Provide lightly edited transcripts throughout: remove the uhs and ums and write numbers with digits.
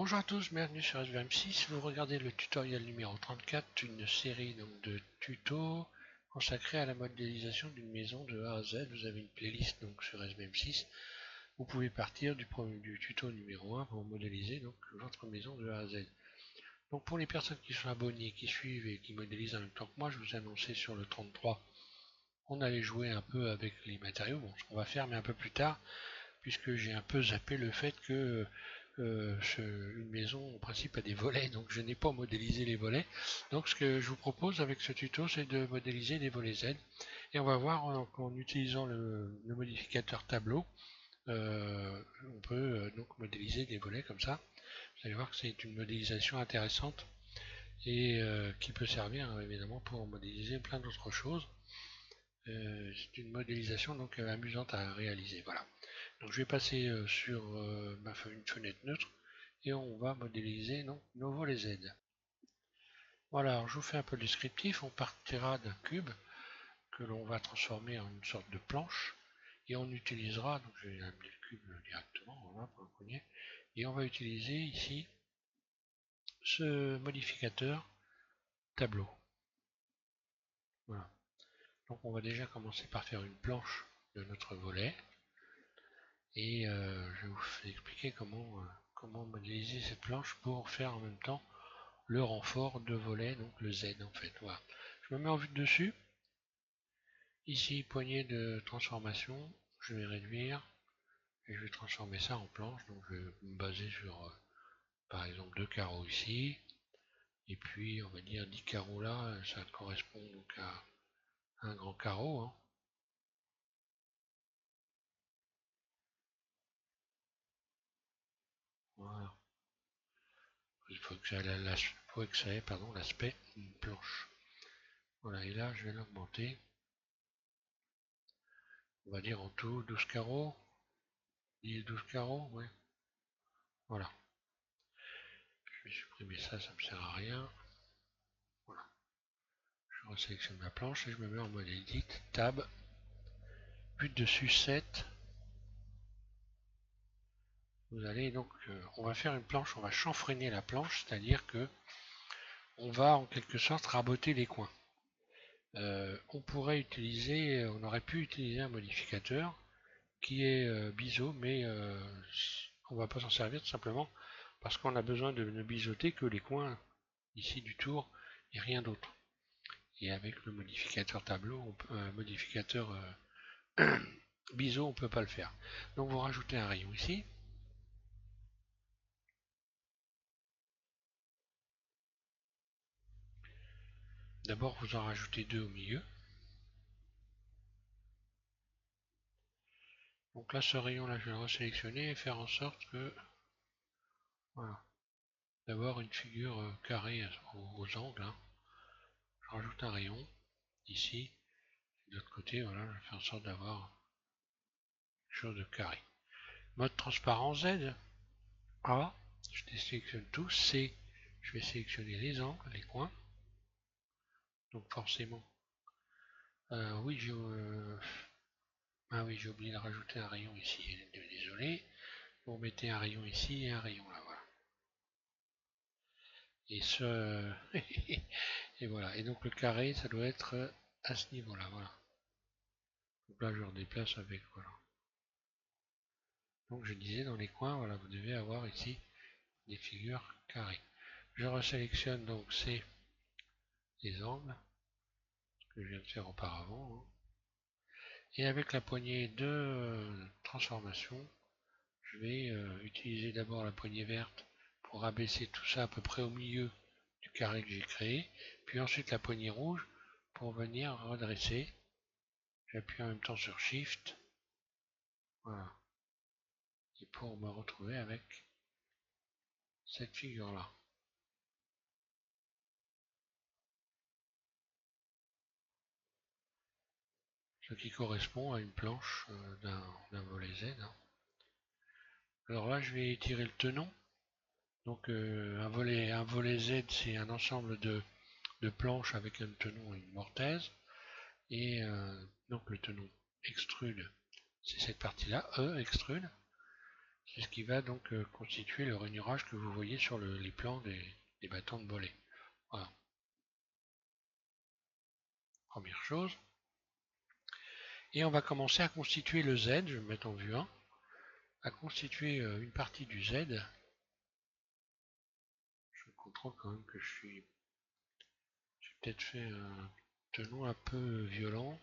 Bonjour à tous, bienvenue sur SVM6. Vous regardez le tutoriel numéro 34, une série de tutos consacrés à la modélisation d'une maison de A à Z. Vous avez une playlist sur SVM6. Vous pouvez partir du tuto numéro 1 pour modéliser votre maison de A à Z. Donc pour les personnes qui sont abonnées, qui suivent et qui modélisent en même temps que moi, je vous ai annoncé sur le 33, on allait jouer un peu avec les matériaux. Bon, ce qu'on va faire, mais un peu plus tard, puisque j'ai un peu zappé le fait que une maison en principe a des volets, donc je n'ai pas modélisé les volets. Donc ce que je vous propose avec ce tuto, c'est de modéliser des volets Z. Et on va voir qu'en utilisant le modificateur tableau, on peut donc modéliser des volets comme ça. Vous allez voir que c'est une modélisation intéressante et qui peut servir évidemment pour modéliser plein d'autres choses. C'est une modélisation amusante à réaliser. Voilà. Donc je vais passer sur une fenêtre neutre et on va modéliser nos volets Z. Voilà, alors je vous fais un peu le descriptif. On partira d'un cube que l'on va transformer en une sorte de planche et on utilisera, donc je vais amener le cube directement, voilà, pour le premier, et on va utiliser ici ce modificateur tableau. Voilà. Donc on va déjà commencer par faire une planche de notre volet et je vais vous expliquer comment modéliser cette planche pour faire en même temps le renfort de volet, donc le Z en fait. Voilà. Je me mets en vue de dessus. Ici, poignée de transformation, je vais réduire et je vais transformer ça en planche. Donc je vais me baser sur par exemple 2 carreaux ici. Et puis on va dire 10 carreaux là, ça correspond donc à un grand carreau. Hein. Voilà. Il faut que ça ait l'aspect d'une planche. Voilà, et là je vais l'augmenter. On va dire en tout 12 carreaux. 10 12 carreaux, ouais. Voilà. Je vais supprimer ça, ça me sert à rien. Voilà. Je resélectionne ma planche et je me mets en mode edit, tab, but dessus 7. Vous allez donc, on va faire une planche, on va chanfreiner la planche, c'est-à-dire que on va en quelque sorte raboter les coins. On pourrait utiliser, on aurait pu utiliser un modificateur qui est biseau, mais on va pas s'en servir tout simplement parce qu'on a besoin de ne biseauter que les coins ici du tour et rien d'autre. Et avec le modificateur tableau, modificateur biseau, on ne peut pas le faire. Donc vous rajoutez un rayon ici. D'abord vous en rajoutez deux au milieu. Donc là ce rayon là je vais le resélectionner et faire en sorte que voilà, d'avoir une figure carrée aux angles. Hein. Je rajoute un rayon ici. De l'autre côté, voilà, je fais en sorte d'avoir quelque chose de carré. Mode transparent Z, A, je désélectionne tout, C, je vais sélectionner les angles, les coins. Donc forcément, oui, j'ai oublié de rajouter un rayon ici, désolé. Vous mettez un rayon ici et un rayon là, voilà. Et et voilà. Et donc le carré, ça doit être à ce niveau-là, voilà. Donc là, je redéplace avec, voilà. Donc je disais dans les coins, voilà, vous devez avoir ici des figures carrées. Je resélectionne donc les angles que je viens de faire auparavant. Hein. Et avec la poignée de transformation, je vais utiliser d'abord la poignée verte pour abaisser tout ça à peu près au milieu du carré que j'ai créé. Puis ensuite la poignée rouge pour venir redresser. J'appuie en même temps sur Shift. Voilà. Et pour me retrouver avec cette figure-là. Ce qui correspond à une planche d'un volet Z. Hein. Alors là, je vais étirer le tenon. Donc un volet Z, c'est un ensemble de planches avec un tenon et une mortaise. Et donc le tenon extrude, c'est cette partie-là, extrude. C'est ce qui va donc constituer le rainurage que vous voyez sur les plans des battants de volet. Voilà, première chose. Et on va commencer à constituer le Z, je vais me mettre en vue 1, à constituer une partie du Z. Je contrôle quand même que j'ai peut-être fait un tenon un peu violent,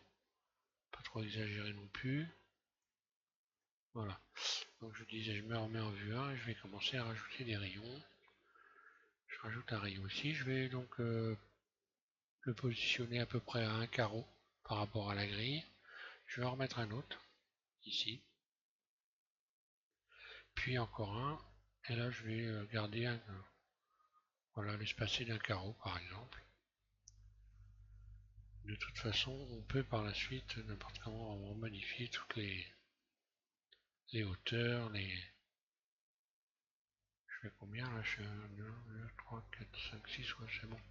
pas trop exagéré non plus. Voilà, donc je disais je me remets en vue 1 et je vais commencer à rajouter des rayons. Je rajoute un rayon ici, je vais donc le positionner à peu près à un carreau par rapport à la grille. Je vais en remettre un autre, ici, puis encore un, et là je vais garder un, voilà, l'espacer d'un carreau par exemple. De toute façon, on peut par la suite, n'importe comment, modifier toutes les hauteurs, je fais combien là? Je fais 1, 2, 3, 4, 5, 6, ouais, c'est bon.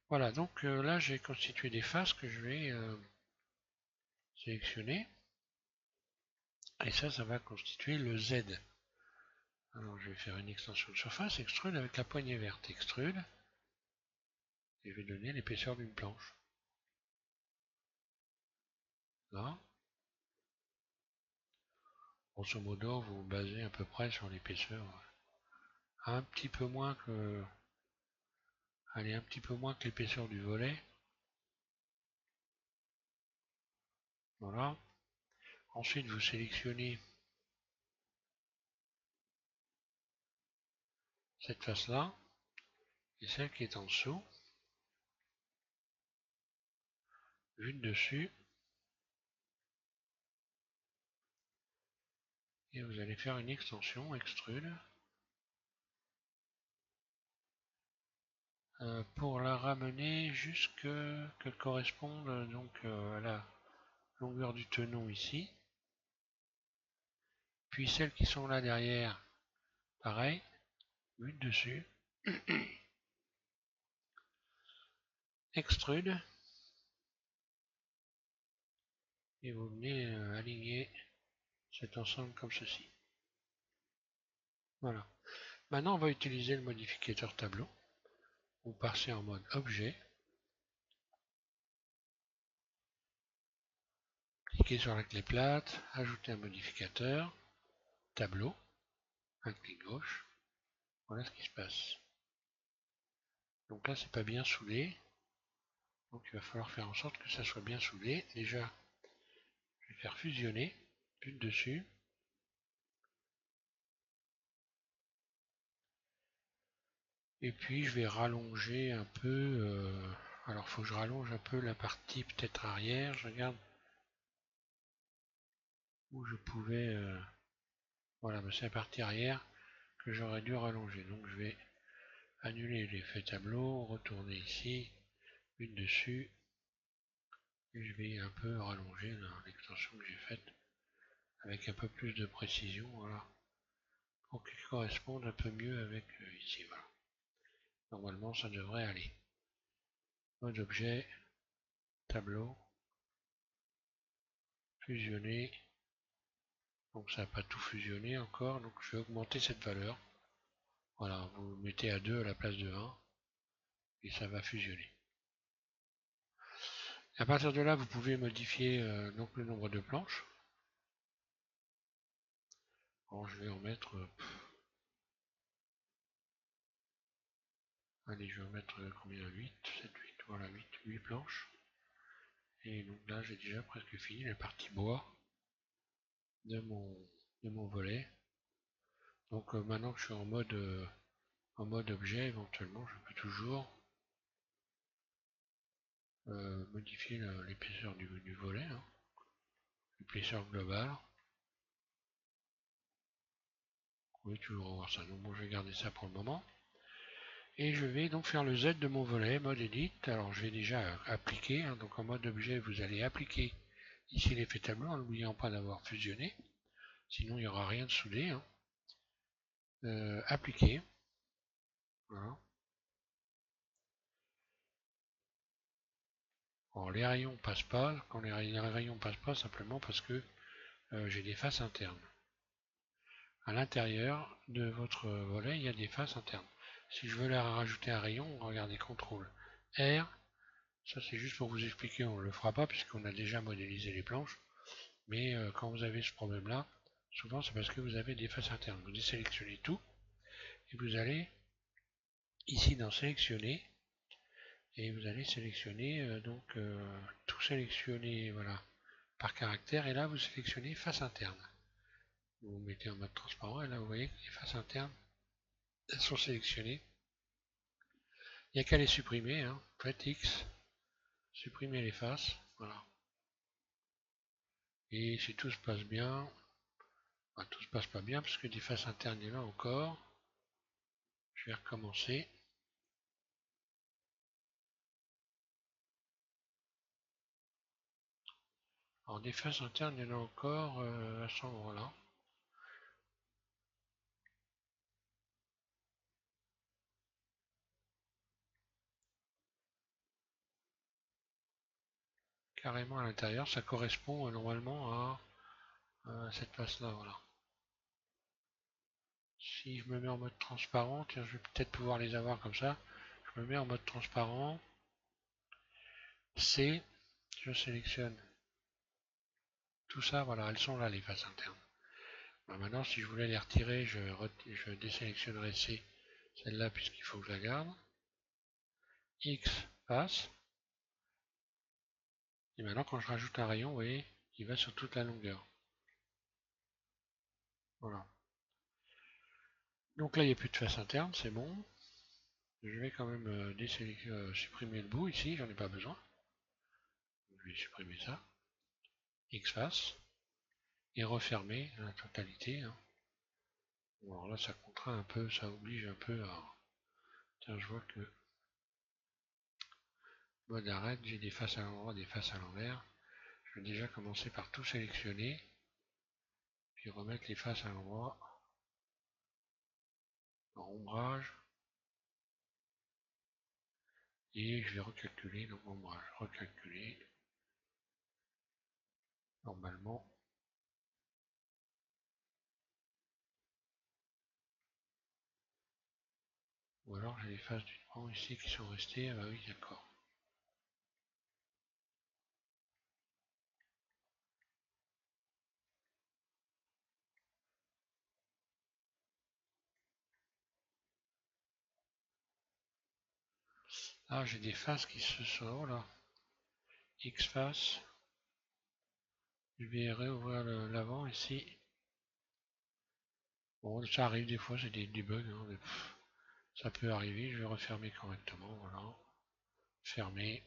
Voilà, donc là j'ai constitué des faces que je vais sélectionner. Et ça va constituer le Z. Alors je vais faire une extension de surface, extrude avec la poignée verte, extrude, et je vais donner l'épaisseur d'une planche. Là, grosso modo, vous vous basez à peu près sur l'épaisseur, un petit peu moins que, allez, un petit peu moins que l'épaisseur du volet. Voilà. Ensuite, vous sélectionnez cette face-là et celle qui est en dessous, vue de dessus, et vous allez faire une extension, extrude, pour la ramener jusque qu'elle corresponde donc à la longueur du tenon ici. Puis celles qui sont là derrière, pareil, vue de dessus, extrude, et vous venez aligner cet ensemble comme ceci. Voilà. Maintenant, on va utiliser le modificateur tableau. Vous passez en mode objet, cliquez sur la clé plate, ajoutez un modificateur, tableau, un clic gauche. Voilà ce qui se passe. Donc là, c'est pas bien soudé. Donc il va falloir faire en sorte que ça soit bien soudé. Déjà, je vais faire fusionner, vue de dessus. Et puis je vais rallonger un peu. Alors il faut que je rallonge un peu la partie peut-être arrière. Je regarde où je pouvais. Voilà, c'est la partie arrière que j'aurais dû rallonger. Donc je vais annuler l'effet tableau, retourner ici, une dessus. Et je vais un peu rallonger l'extension que j'ai faite avec un peu plus de précision. Voilà. Pour qu'il corresponde un peu mieux avec ici. Voilà. Normalement ça devrait aller. Mode objet, tableau, fusionner. Donc ça n'a pas tout fusionné encore, donc je vais augmenter cette valeur. Voilà, vous mettez à 2 à la place de 1 et ça va fusionner. À partir de là, vous pouvez modifier donc le nombre de planches. Bon, je vais en mettre. Allez, je vais en mettre combien? 8, 7, 8, voilà, 8 planches. Et donc là, j'ai déjà presque fini la partie bois de mon volet. Donc maintenant que je suis en mode objet, éventuellement, je peux toujours modifier l'épaisseur du volet, hein, l'épaisseur globale. Vous pouvez toujours revoir ça. Donc bon, je vais garder ça pour le moment. Et je vais donc faire le Z de mon volet, mode edit. Alors je vais déjà appliquer, hein, donc en mode objet, vous allez appliquer ici l'effet tableau en n'oubliant pas d'avoir fusionné. Sinon il n'y aura rien de soudé. Hein. Appliquer. Voilà. Alors les rayons passent pas. Quand les rayons passent pas, simplement parce que j'ai des faces internes. À l'intérieur de votre volet, il y a des faces internes. Si je veux leur rajouter un rayon, regardez CTRL R. Ça c'est juste pour vous expliquer, on ne le fera pas puisqu'on a déjà modélisé les planches. Mais quand vous avez ce problème-là, souvent c'est parce que vous avez des faces internes. Vous désélectionnez tout et vous allez ici dans sélectionner et vous allez sélectionner tout sélectionner voilà par caractère et là vous sélectionnez face interne. Vous vous mettez en mode transparent et là vous voyez que les faces internes elles sont sélectionnées. Il n'y a qu'à les supprimer, hein. Faites X, supprimer les faces, voilà. Et si tout se passe bien, enfin, tout se passe pas bien parce que des faces internes il y en a encore. Je vais recommencer. Alors des faces internes il y en a encore à cet endroit-là. Carrément à l'intérieur, ça correspond normalement à cette face-là, voilà. Si je me mets en mode transparent, tiens, je vais peut-être pouvoir les avoir comme ça. Je me mets en mode transparent. C, je sélectionne tout ça, voilà, elles sont là les faces internes. Bah, maintenant, si je voulais les retirer, je désélectionnerai C, celle-là, puisqu'il faut que je la garde. X passe. Et maintenant, quand je rajoute un rayon, vous voyez, il va sur toute la longueur. Voilà. Donc là, il n'y a plus de face interne, c'est bon. Je vais quand même supprimer le bout ici, j'en ai pas besoin. Je vais supprimer ça. X face. Et refermer la totalité, hein. Bon, alors là, ça contraint un peu, ça oblige un peu à... Tiens, je vois que mode arrêt, j'ai des faces à l'endroit, des faces à l'envers. Je vais déjà commencer par tout sélectionner, puis remettre les faces à l'endroit, en ombrage, et je vais recalculer, donc ombrage, recalculer, normalement. Ou alors j'ai les faces du pan ici qui sont restées, ah bah oui, d'accord. Ah, j'ai des faces qui se sont, oh là, X face, je vais réouvrir l'avant ici. Bon, ça arrive des fois, c'est des bugs, hein, ça peut arriver, je vais refermer correctement, voilà. Fermer.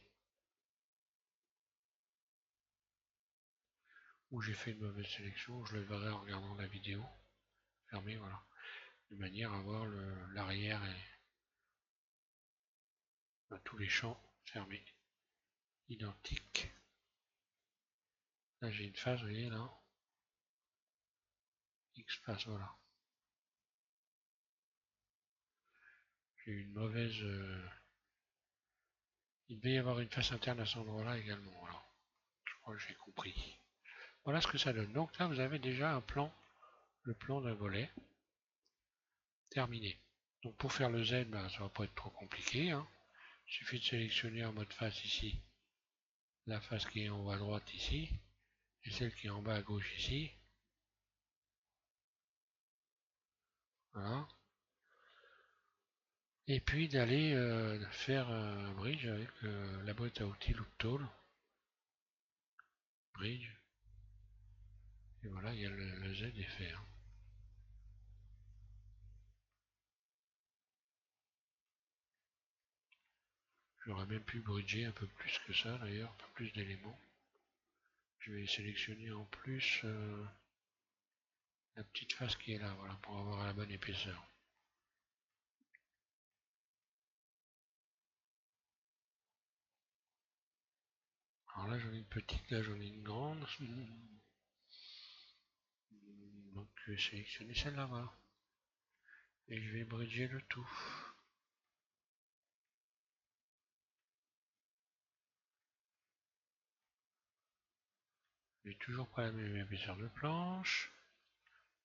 Ou j'ai fait une mauvaise sélection, je le verrai en regardant la vidéo. Fermer, voilà. De manière à avoir l'arrière et tous les champs fermés. Identiques. Là j'ai une phase, vous voyez là. X face, voilà. J'ai une mauvaise... Il devait y avoir une face interne à cet endroit-là également, voilà. Je crois que j'ai compris. Voilà ce que ça donne. Donc là vous avez déjà un plan, le plan d'un volet terminé. Donc pour faire le Z, ben, ça va pas être trop compliqué, hein. Il suffit de sélectionner en mode face ici la face qui est en haut à droite ici et celle qui est en bas à gauche ici. Voilà. Et puis d'aller faire un bridge avec la boîte à outils Looptool. Bridge. Et voilà, il y a le Z est fait, hein. J'aurais même pu bridger un peu plus que ça d'ailleurs, un peu plus d'éléments. Je vais sélectionner en plus la petite face qui est là, voilà, pour avoir la bonne épaisseur. Alors là j'en ai une petite, là j'en ai une grande. Donc je vais sélectionner celle-là, voilà. Et je vais bridger le tout. J'ai toujours pas la même épaisseur de planche.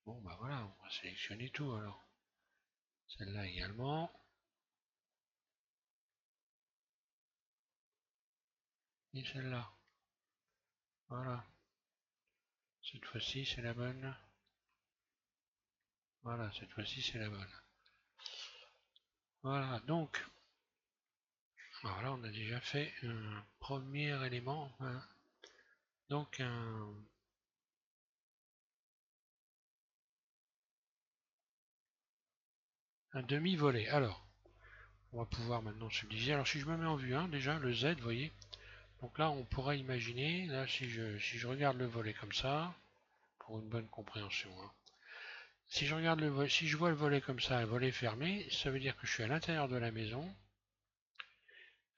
Bon bah voilà, on va sélectionner tout alors. Celle-là également. Et celle-là. Voilà. Cette fois-ci c'est la bonne. Voilà, cette fois-ci c'est la bonne. Voilà, donc, voilà, on a déjà fait un premier élément. Hein. Donc un demi-volet. Alors, on va pouvoir maintenant subdiviser. Alors si je me mets en vue 1, déjà, le Z, vous voyez. Donc là, on pourrait imaginer, là, si je regarde le volet comme ça, pour une bonne compréhension, hein. Si je regarde le volet, si je vois le volet comme ça, un volet fermé, ça veut dire que je suis à l'intérieur de la maison.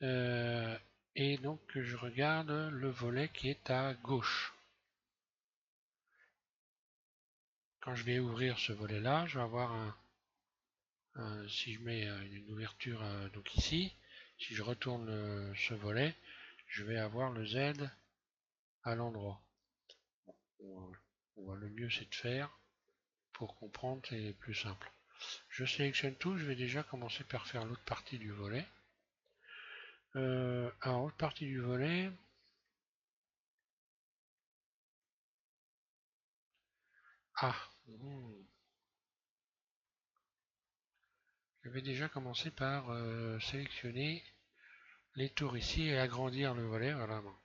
Euh, et donc je regarde le volet qui est à gauche. Quand je vais ouvrir ce volet-là, je vais avoir si je mets une ouverture donc ici, si je retourne ce volet, je vais avoir le Z à l'endroit. Le mieux c'est de faire pour comprendre, c'est plus simple. Je sélectionne tout, je vais déjà commencer par faire l'autre partie du volet. Alors, l'autre partie du volet, je vais déjà commencer par sélectionner les tours ici et agrandir le volet. Voilà, bon.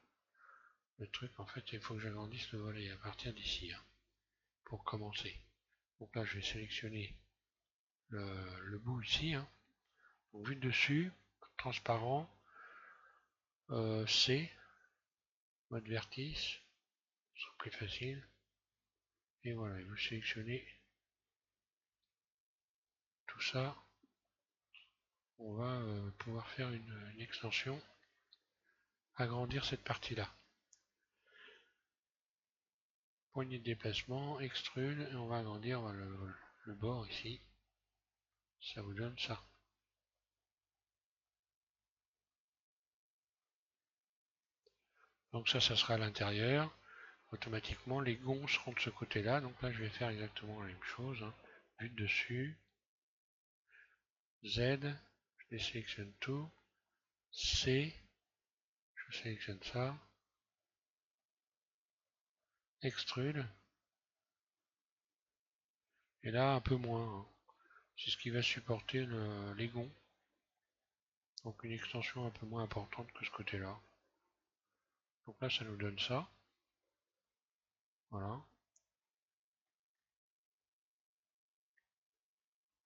Le truc, en fait, il faut que j'agrandisse le volet à partir d'ici, hein, pour commencer. Donc là, je vais sélectionner le bout ici. Hein. Donc, vue de dessus, transparent, C, mode vertice, ce sera plus facile. Et voilà, vous sélectionnez tout ça. On va pouvoir faire une extension, agrandir cette partie-là. Poignée de déplacement, extrude, et on va agrandir le bord ici. Ça vous donne ça. Donc ça sera à l'intérieur. Automatiquement, les gonds seront de ce côté-là. Donc là, je vais faire exactement la même chose. Hein. Vue de dessus, Z, je désélectionne tout. C, je sélectionne ça. Extrude. Et là, un peu moins. Hein. C'est ce qui va supporter les gonds. Donc une extension un peu moins importante que ce côté-là. Donc là, ça nous donne ça. Voilà.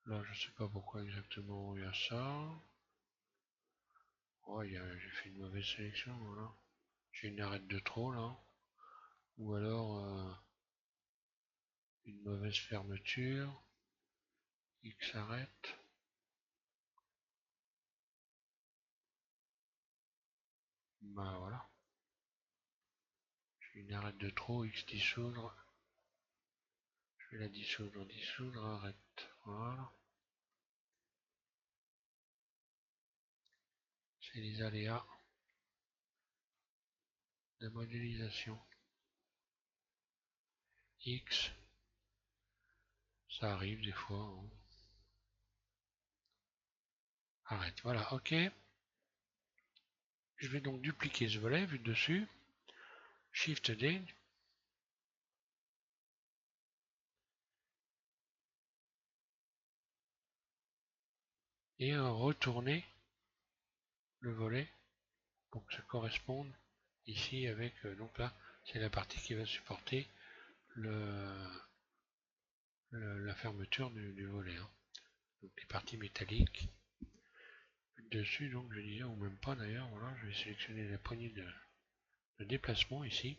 Là, je sais pas pourquoi exactement il y a ça. Oh, j'ai fait une mauvaise sélection, voilà. J'ai une arête de trop, là. Ou alors une mauvaise fermeture. X arrête. Bah voilà. J'ai une arête de trop, X dissoudre. Je vais la dissoudre, dissoudre, arrête. Voilà. C'est les aléas de modélisation. X. Ça arrive des fois. Hein. Arrête. Voilà, ok. Je vais donc dupliquer ce volet, vu de dessus. Shift D. Et retourner le volet pour que ça corresponde ici avec, donc là, c'est la partie qui va supporter la fermeture du volet. Hein. Donc les parties métalliques. Dessus, donc je disais, ou même pas d'ailleurs, voilà, je vais sélectionner la poignée de déplacement ici.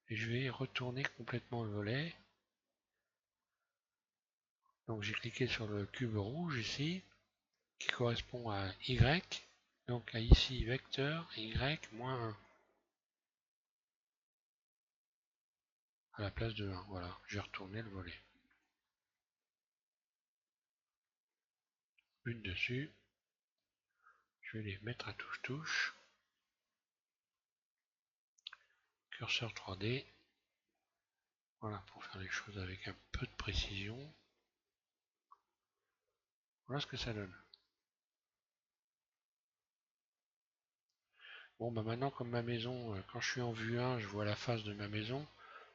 Et je vais retourner complètement le volet. Donc j'ai cliqué sur le cube rouge ici, qui correspond à Y. Donc à ici, vecteur, Y, moins 1. À la place de 1, voilà, j'ai retourné le volet. Une dessus. Je vais les mettre à touche-touche. Curseur 3D. Voilà, pour faire les choses avec un peu de précision. Voilà ce que ça donne. Bon, bah maintenant, comme ma maison, quand je suis en vue 1, je vois la face de ma maison.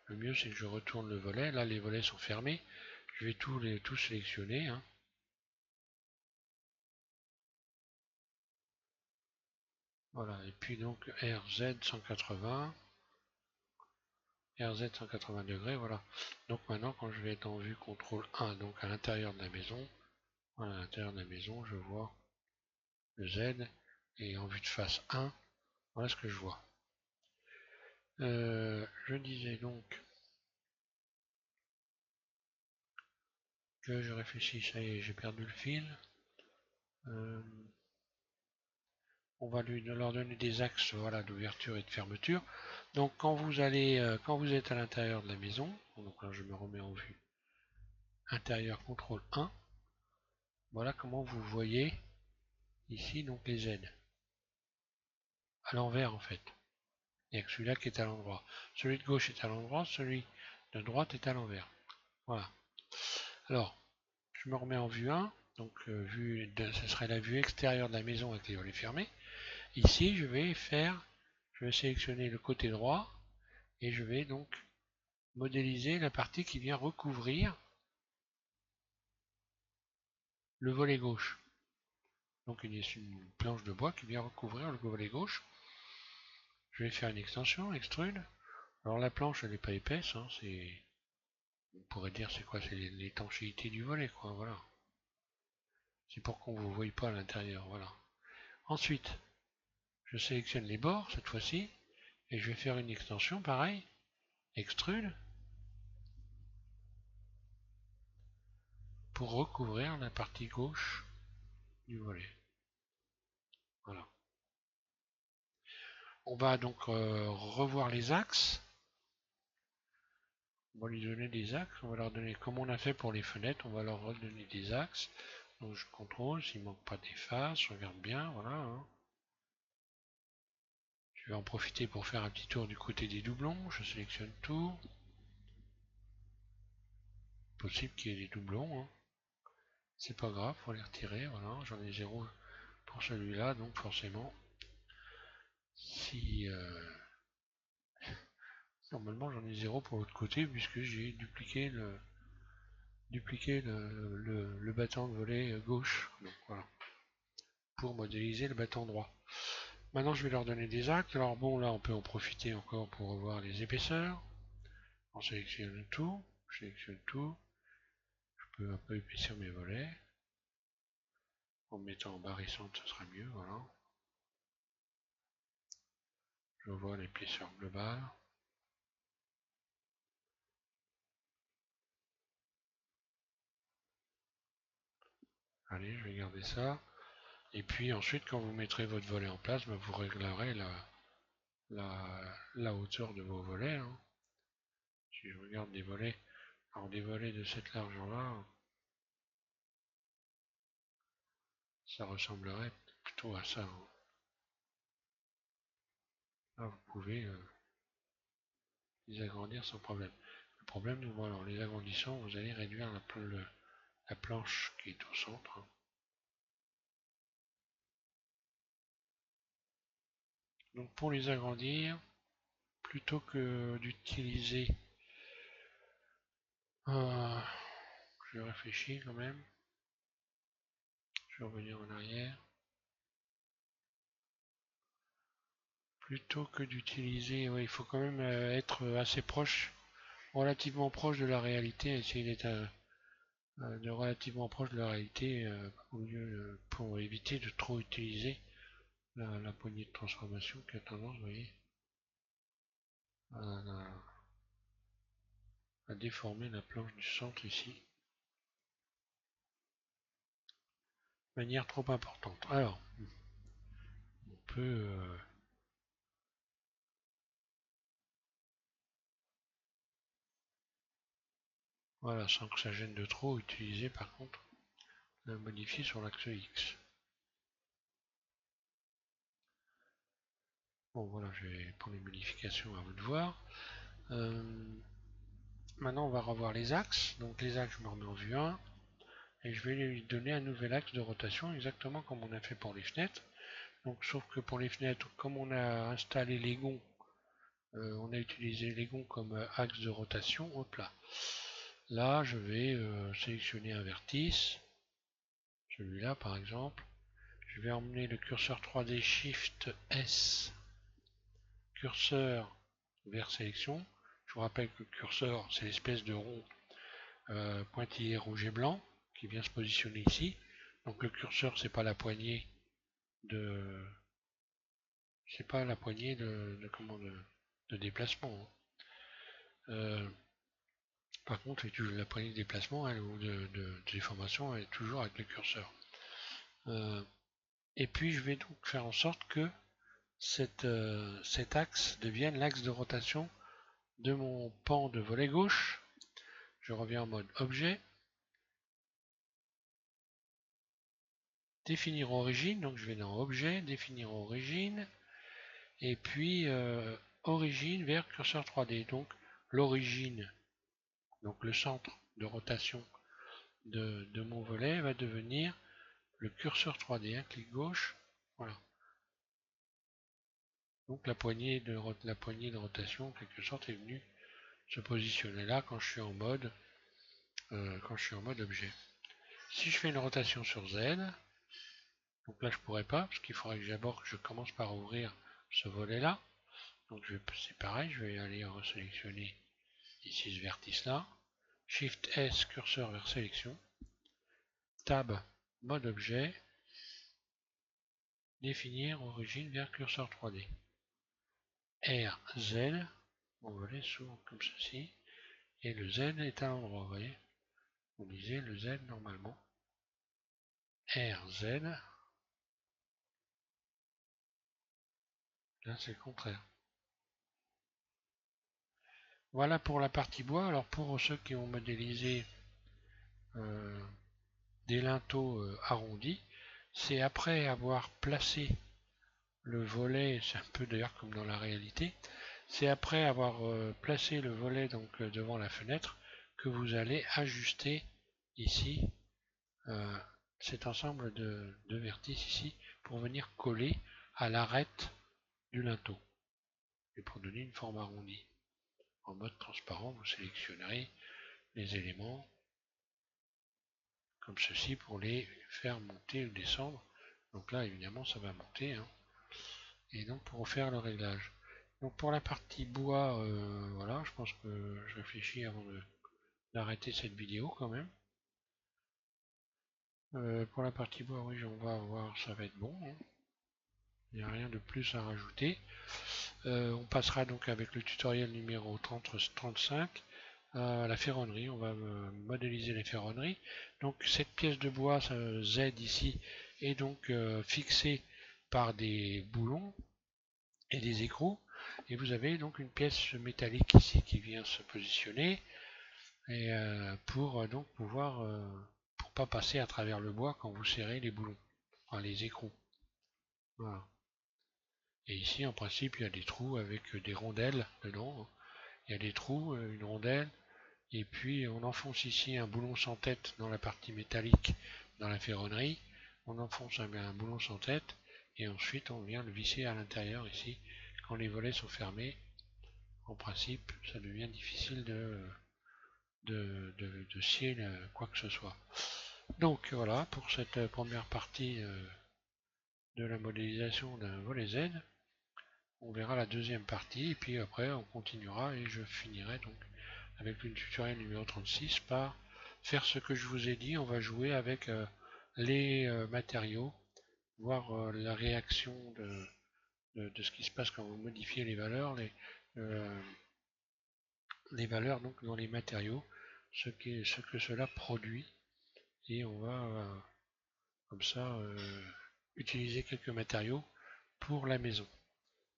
Le mieux, c'est que je retourne le volet. Là, les volets sont fermés. Je vais tout sélectionner, hein. Voilà, et puis donc RZ 180, RZ 180 degrés, voilà. Donc maintenant, quand je vais être en vue contrôle 1, donc à l'intérieur de la maison, voilà, à l'intérieur de la maison, je vois le Z, et en vue de face 1, voilà ce que je vois. Je disais donc que je réfléchis, ça y est, j'ai perdu le fil. Euh, on va leur donner des axes, voilà, d'ouverture et de fermeture. Donc quand vous êtes à l'intérieur de la maison, donc là je me remets en vue intérieur contrôle 1, voilà comment vous voyez ici donc les Z. À l'envers en fait. Il n'y a que celui-là qui est à l'endroit. Celui de gauche est à l'endroit, celui de droite est à l'envers. Voilà. Alors, je me remets en vue 1, donc ce serait la vue extérieure de la maison avec les volets fermés. Ici, je vais sélectionner le côté droit et je vais donc modéliser la partie qui vient recouvrir le volet gauche. Donc il y a une planche de bois qui vient recouvrir le volet gauche. Je vais faire une extension, extrude. Alors la planche elle n'est pas épaisse, hein, on pourrait dire c'est quoi, c'est l'étanchéité du volet quoi, voilà. C'est pour qu'on ne vous voie pas à l'intérieur, voilà. Ensuite, je sélectionne les bords cette fois-ci et je vais faire une extension pareil, extrude, pour recouvrir la partie gauche du volet. Voilà. On va donc revoir les axes. On va lui donner des axes. On va leur donner, comme on a fait pour les fenêtres, on va leur redonner des axes. Donc je contrôle s'il ne manque pas des faces, je regarde bien, voilà, hein. Je vais en profiter pour faire un petit tour du côté des doublons. Je sélectionne tout. Possible qu'il y ait des doublons, hein. C'est pas grave, faut les retirer, voilà. J'en ai 0 pour celui-là, donc forcément, si normalement j'en ai 0 pour l'autre côté puisque j'ai dupliqué le battant de volet gauche. Donc voilà, pour modéliser le battant droit. Maintenant je vais leur donner des actes. Alors bon, là on peut en profiter encore pour revoir les épaisseurs. On sélectionne tout, je sélectionne tout. Je peux un peu épaissir mes volets. En me mettant en barrissante, ce sera mieux, voilà. Je vois l'épaisseur globale. Allez, je vais garder ça. Et puis ensuite, quand vous mettrez votre volet en place, bah, vous réglerez la hauteur de vos volets, hein. Si je regarde des volets, alors des volets de cette largeur-là, ça ressemblerait plutôt à ça, hein. Là, vous pouvez les agrandir sans problème. Le problème, voilà, en les agrandissant, vous allez réduire la planche qui est au centre, hein. Donc pour les agrandir, plutôt que d'utiliser... Euh, je réfléchis quand même. Je vais revenir en arrière. Plutôt que d'utiliser, ouais, il faut quand même être assez proche, relativement proche de la réalité, essayer d'être de relativement proche de la réalité pour éviter de trop utiliser la poignée de transformation qui a tendance, vous voyez, à, à déformer la planche du centre ici de manière trop importante. Alors, on peut voilà, sans que ça gêne de trop, utiliser par contre la modifier sur l'axe X. Bon voilà, je vais prendre les modifications à vous de voir. Euh, maintenant on va revoir les axes. Donc les axes, je me remets en vue 1. Et je vais lui donner un nouvel axe de rotation, exactement comme on a fait pour les fenêtres. Donc sauf que pour les fenêtres, comme on a installé les gonds, on a utilisé les gonds comme axe de rotation. Hop là. Là, je vais sélectionner un vertice. Celui-là par exemple. Je vais emmener le curseur 3D Shift S, curseur vers sélection. Je vous rappelle que le curseur, c'est l'espèce de rond pointillé rouge et blanc qui vient se positionner ici. Donc le curseur, c'est pas la poignée de de déplacement. Par contre, la poignée de déplacement ou de déformation elle est toujours avec le curseur. Et puis je vais donc faire en sorte que cet axe devienne l'axe de rotation de mon pan de volet gauche. Je reviens en mode objet, définir origine, donc je vais dans objet, définir origine, et puis origine vers curseur 3D. Donc l'origine, donc le centre de rotation de mon volet va devenir le curseur 3D, un clic gauche, voilà. Donc la poignée de rotation en quelque sorte est venue se positionner là quand je suis en mode objet. Si je fais une rotation sur Z, donc là je pourrais pas parce qu'il faudrait que d'abord que je commence par ouvrir ce volet là. Donc c'est pareil, je vais aller resélectionner ici ce vertice là, Shift S curseur vers sélection, Tab mode objet, définir origine vers curseur 3D. R, Z, mon volet s'ouvre comme ceci, et le Z est à l'endroit, vous voyez. Vous lisez le Z normalement. R, Z, là c'est le contraire. Voilà pour la partie bois. Alors pour ceux qui ont modélisé des linteaux arrondis, c'est après avoir placé le volet, c'est un peu d'ailleurs comme dans la réalité, c'est après avoir placé le volet donc devant la fenêtre que vous allez ajuster ici cet ensemble de vertices ici pour venir coller à l'arête du linteau et pour donner une forme arrondie. En mode transparent, vous sélectionnerez les éléments comme ceci pour les faire monter ou descendre. Donc là évidemment ça va monter, hein. Et donc pour faire le réglage. Donc pour la partie bois, voilà, je pense que je réfléchis avant d'arrêter cette vidéo quand même. Pour la partie bois, oui, on va voir, ça va être bon, hein. Il n'y a rien de plus à rajouter. On passera donc avec le tutoriel numéro 35 à la ferronnerie. On va modéliser les ferronneries. Donc cette pièce de bois Z ici est donc fixée par des boulons et des écrous. Et vous avez donc une pièce métallique ici qui vient se positionner et pour donc pouvoir pour pas passer à travers le bois quand vous serrez les boulons, enfin les écrous. Voilà. Et ici en principe il y a des trous avec des rondelles dedans. Il y a des trous, une rondelle, et puis on enfonce ici un boulon sans tête dans la partie métallique dans la ferronnerie. On enfonce un boulon sans tête et ensuite on vient le visser à l'intérieur ici. Quand les volets sont fermés, en principe ça devient difficile de scier quoi que ce soit. Donc voilà pour cette première partie de la modélisation d'un volet Z. On verra la deuxième partie et puis après on continuera et je finirai donc avec le tutoriel numéro 36 par faire ce que je vous ai dit. On va jouer avec les matériaux, voir la réaction de ce qui se passe quand vous modifiez les valeurs, les valeurs donc dans les matériaux, ce que cela produit, et on va comme ça utiliser quelques matériaux pour la maison.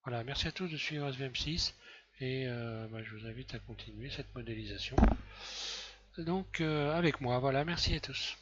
Voilà, merci à tous de suivre SVM6 et je vous invite à continuer cette modélisation donc avec moi. Voilà, merci à tous.